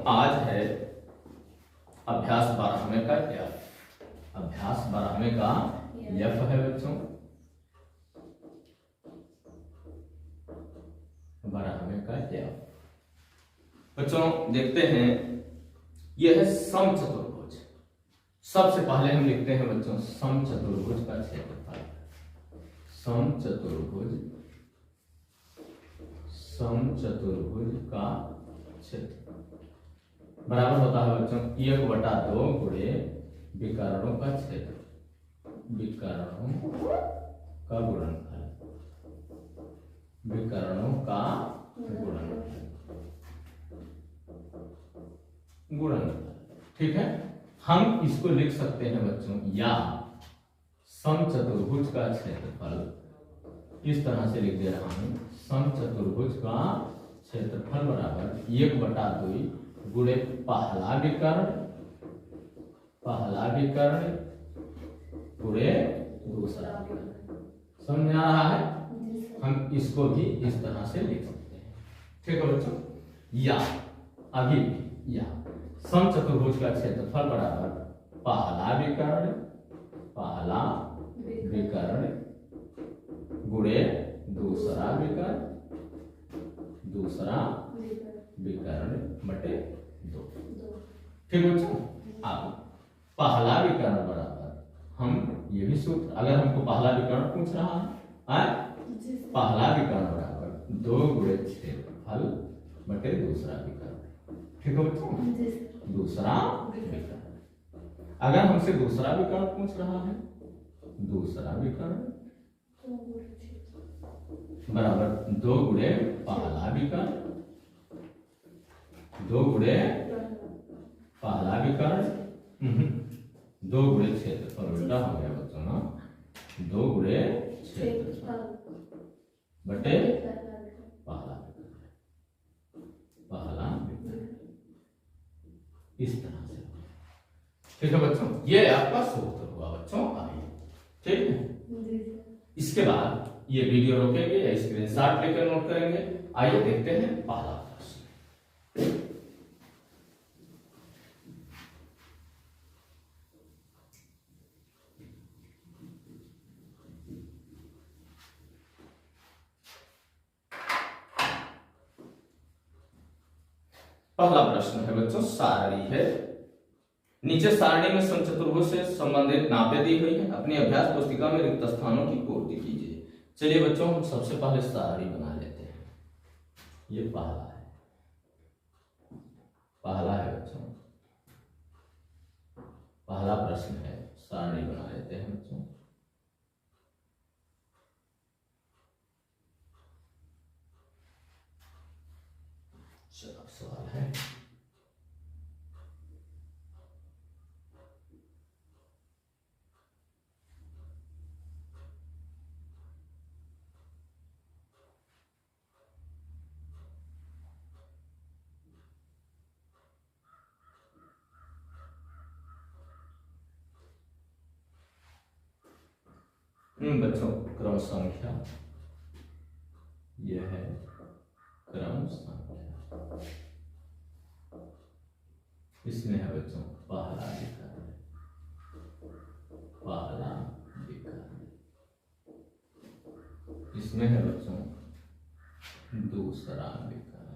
आज है अभ्यास 12वें का एफ। अभ्यास 12वें का एफ है बच्चों, 12वें का एफ। बच्चों देखते हैं, यह है समचतुर्भुज। सबसे पहले हम लिखते हैं बच्चों समचतुर्भुज का क्षेत्रफल। समचतुर्भुज का क्षेत्रफल बराबर होता है बच्चों 1/2 गुणे विकर्णों का क्षेत्र, विकर्णों का गुणनफल, विकर्णों का गुणनफल। ठीक है, हम इसको लिख सकते हैं बच्चों, या समचतुर्भुज का क्षेत्रफल इस तरह से लिख दे रहा हूं, समचतुर्भुज का क्षेत्रफल बराबर 1/2 गुणे पहला विकर्ण गुणे दूसरा विकर्ण। समझ आ रहा है? हम इसको भी इस तरह से लिख सकते हैं। ठीक है बच्चों, या अभी या समचतुर्भुज का क्षेत्रफल बराबर पहला विकर्ण गुणे दूसरा विकर्ण बटे 2। ठीक है बच्चों, अब पहला विकर्ण बराबर, हम ये भी सूत्र, अगर हमको पहला विकर्ण पूछ रहा है, पहला विकर्ण बराबर 2 गुणे क्षेत्रफल बटे दूसरा विकर्ण। ठीक है बच्चों, दूसरा विकर्ण। अगर हमसे दूसरा विकर्ण पूछ रहा है, दूसरा विकर्ण बराबर 2 गुणे पहला विकर्ण, 2 गुणे पहला विकर्ण 2 गुणे क्षेत्रफल, उल्टा हो गया बच्चों ना, 2 गुणे क्षेत्रफल बटे पहला विकर्ण, इस तरह से। ठीक है बच्चों, ये आपका सूत्र हुआ बच्चों अभी। ठीक है, इसके बाद ये वीडियो रोकेंगे या स्क्रीनशॉट लेकर नोट करेंगे। आइए देखते हैं पहला प्रश्न। पहला प्रश्न है बच्चों, सारणी है। नीचे सारणी में समचतुर्भुज से संबंधित नापें दी हुई है। अपनी अभ्यास पुस्तिका में रिक्त स्थानों की पूर्ति कीजिए। चलिए बच्चों, हम सबसे पहले सारणी बना लेते हैं। ये पहला है बच्चों, पहला प्रश्न है, सारणी बना लेते हैं बच्चों। चलो सवाल है, बच्चों क्रम संख्या, यह है क्रम संख्या। इसमें है बच्चों पहला विकर्ण, इसमें है बच्चों दूसरा विकर्ण,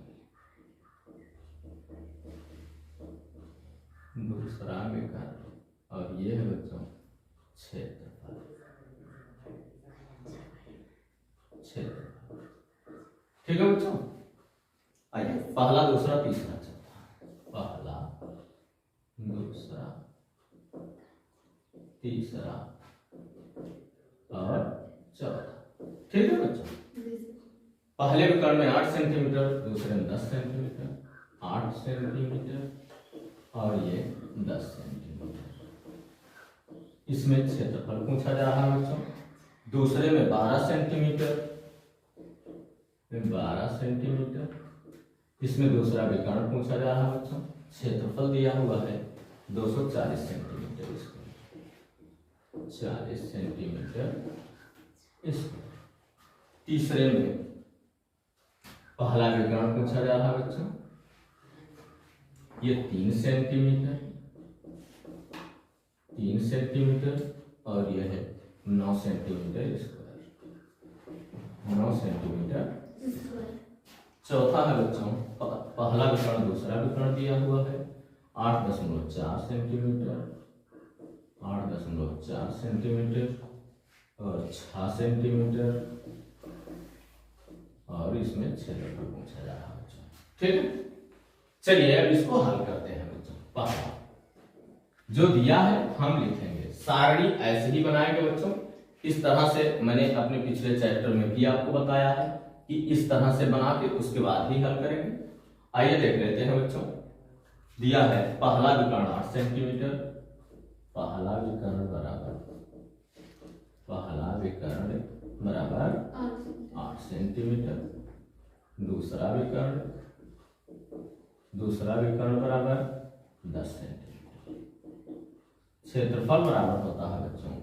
और ये है बच्चों क्षेत्रफल। ठीक है बच्चों, आइए पहला, दूसरा, तीसरा, चौथा। पहला, दूसरा, तीसरा और चौथा। ठीक है बच्चों, पहले विकर्ण में 8 सेंटीमीटर, दूसरे में 10 सेंटीमीटर, 8 सेंटीमीटर और ये 10 सेंटीमीटर। इसमें क्षेत्रफल पूछा जा रहा है बच्चों। दूसरे में 12 सेंटीमीटर, 12 सेंटीमीटर। इसमें दूसरा विकर्ण पूछा जा रहा है बच्चों। क्षेत्रफल दिया हुआ है 240 सेंटीमीटर, इसको 40 सेंटीमीटर। इसको तीसरे में पहला विकर्ण पूछा जा रहा है बच्चों, ये 3 सेंटीमीटर, 3 सेंटीमीटर और यह है 9 सेंटीमीटर स्क्वायर, 9 सेंटीमीटर। चौथा है बच्चों पहला विकर्ण दूसरा विकर्ण दिया हुआ है 8.4 सेंटीमीटर, 8.4 सेंटीमीटर और 6 सेंटीमीटर और इसमें क्षेत्रफल पूछा जा रहा है बच्चों। ठीक है, चलिए अब इसको हल करते हैं बच्चों। पहला जो दिया है हम लिखेंगे, सारणी ऐसे ही बनाएंगे बच्चों। इस तरह से मैंने अपने पिछले चैप्टर में भी आपको बताया है कि इस तरह से बना के उसके बाद ही हल करेंगे। आइए देख लेते हैं बच्चों। दिया है पहला विकर्ण 8 सेंटीमीटर, पहला विकर्ण बराबर 8 सेंटीमीटर, दूसरा विकर्ण बराबर 10 सेंटीमीटर। क्षेत्रफल बराबर होता है बच्चों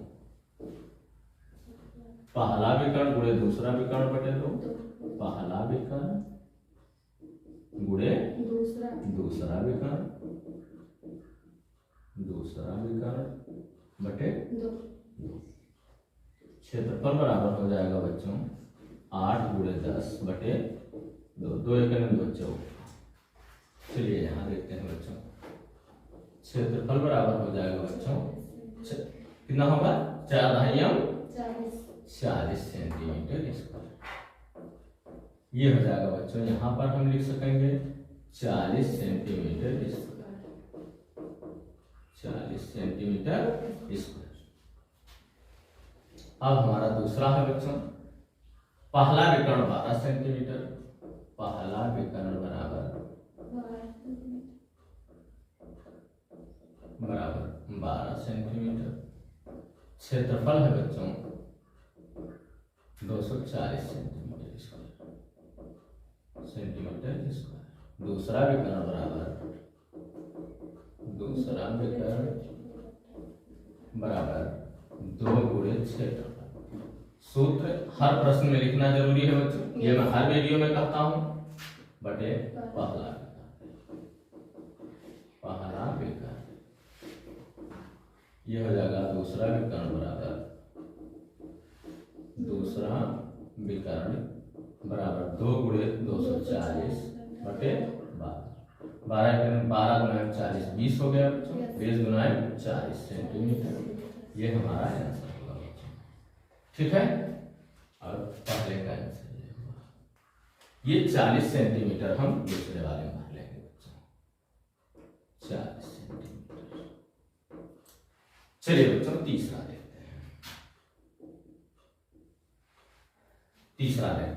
पहला विकर्ण गुणे दूसरा विकर्ण बटे 2, पहला विकर्ण गुणे दूसरा विकर्ण बटे 2। क्षेत्रफल बराबर हो जाएगा बच्चों 8 गुणे 10 बटे 2, 2 एकम बच्चों। चलिए यहाँ देखते हैं बच्चों, क्षेत्रफल बराबर हो जाएगा बच्चों कितना होगा 4 दहाइयां 40 सेंटीमीटर स्क्वायर। ये हो जाएगा बच्चों, यहाँ पर हम लिख सकेंगे 40 सेंटीमीटर स्क्वायर, 40 सेंटीमीटर स्क्वायर। अब हमारा दूसरा है बच्चों पहला विकर्ण 12 सेंटीमीटर, पहला विकर्ण बराबर 12 सेंटीमीटर। क्षेत्रफल है बच्चों 240 सेंटीमीटर स्क्वायर। दूसरा विकर्ण बराबर 2 गुणे क्षेत्रफल। सूत्र हर प्रश्न में लिखना जरूरी है बच्चों, ये मैं हर वीडियो में कहता हूं, बटे पहला विकर्ण। यह हो जाएगा दूसरा विकर्ण बराबर 2 गुणे 240 बटे 12 गुना 40 20 हो गया बच्चों, 20 गुना 40 सेंटीमीटर। ये हमारा आंसर होगा बच्चों। ठीक है, और पहले का आंसर ये होगा। ये 40 सेंटीमीटर हम दूसरे वाले में भर लेंगे बच्चों, 40 सेंटीमीटर। चलिए बच्चों तीसरा देखते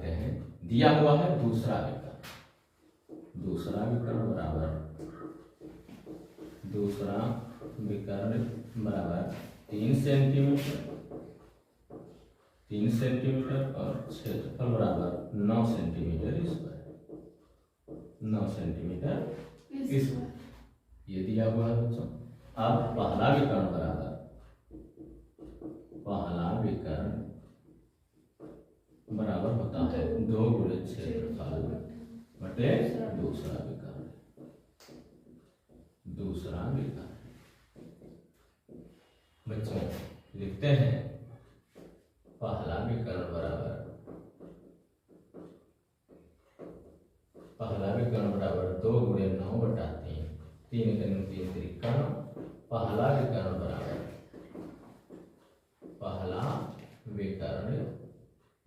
हैं। दिया हुआ है दूसरा विकर्ण बराबर 3 सेंटीमीटर और क्षेत्रफल बराबर 9 सेंटीमीटर स्क्वायर, 9 सेंटीमीटर स्क्वायर। ये दिया हुआ है बच्चों। अब पहला विकर्ण बराबर होता है 2 गुणे क्षेत्रफल बटे दूसरा विकर्ण। बच्चों लिखते हैं पहला विकर्ण बराबर 2 गुणे 9 बटा 3, 3 त्रिका। पहला विकर्ण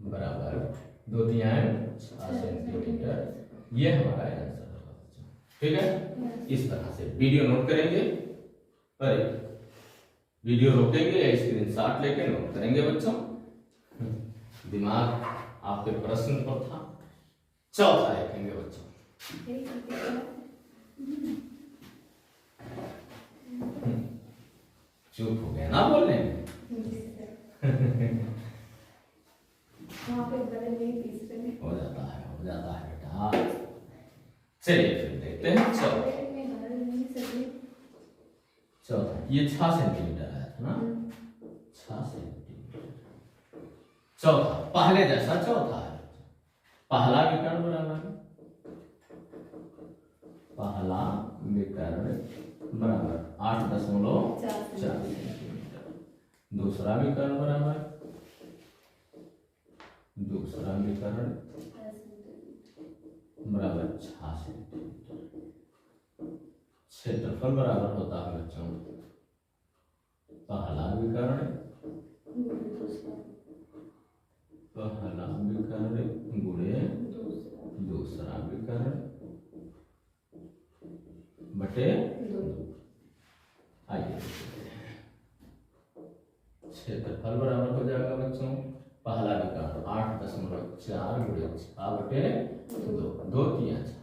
बराबर 2 तिहाई 6 सेंटीमीटर। ये हमारा आंसर होगा बच्चों। ठीक है, इस तरह से वीडियो नोट करेंगे, पर वीडियो रोकेंगे या स्क्रीनशॉट लेके नोट करेंगे बच्चों। दिमाग आपके प्रश्न पर था। चौथा देखेंगे बच्चों। चुप हो गया ना बोलने में। हो जाता है बेटा। चलिए फिर देखते हैं चौथा। ये 6 सेंटीमीटर आया था ना, 6 सेंटीमीटर। चौथा पहले जैसा चौथा है। पहला विकर्ण बराबर पहला विकर्ण बराबर 8.4 सेंटीमीटर, दूसरा विकर्ण बराबर दूसरा विकर्ण बराबर 6 सेंटीमीटर। क्षेत्रफल बराबर होता है बच्चों पहला विकर्ण गुणे दूसरा विकर्ण बटे 2। आइए क्षेत्रफल बराबर हो जाएगा बच्चों पहला विकर्ण 8.4 गुणे 6 बटे 2, 2 3 6।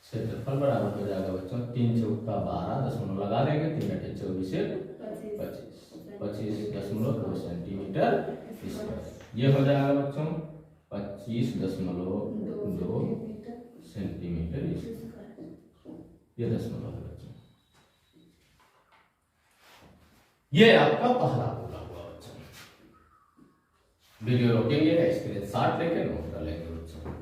क्षेत्रफल बराबर हो जाएगा बच्चों 3 चौका 12 दशमलव लगा देंगे 3 बटे 24 से 25.2 सेंटीमीटर स्क्वायर। ये हो जाएगा बच्चों 25.2 सेंटीमीटर स्क्वायर। ये दशमलव है बच्चों। ये आपका पहला पूरा हुआ बच्चों। वीडियो रोकेंगे, स्क्रीनशॉट लेके नोट कर लेंगे बच्चों।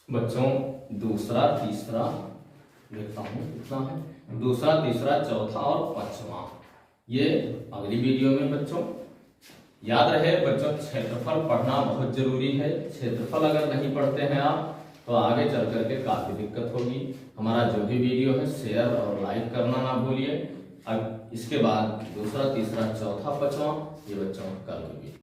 बच्चों दूसरा तीसरा देखता हूँ कितना है, दूसरा तीसरा चौथा और पांचवा ये अगली वीडियो में बच्चों। याद रहे बच्चों क्षेत्रफल पढ़ना बहुत जरूरी है। क्षेत्रफल अगर नहीं पढ़ते हैं आप तो आगे चल करके काफी दिक्कत होगी। हमारा जो भी वीडियो है शेयर और लाइक करना ना भूलिए। अब इसके बाद दूसरा तीसरा चौथा पांचवा ये बच्चों कल होगी।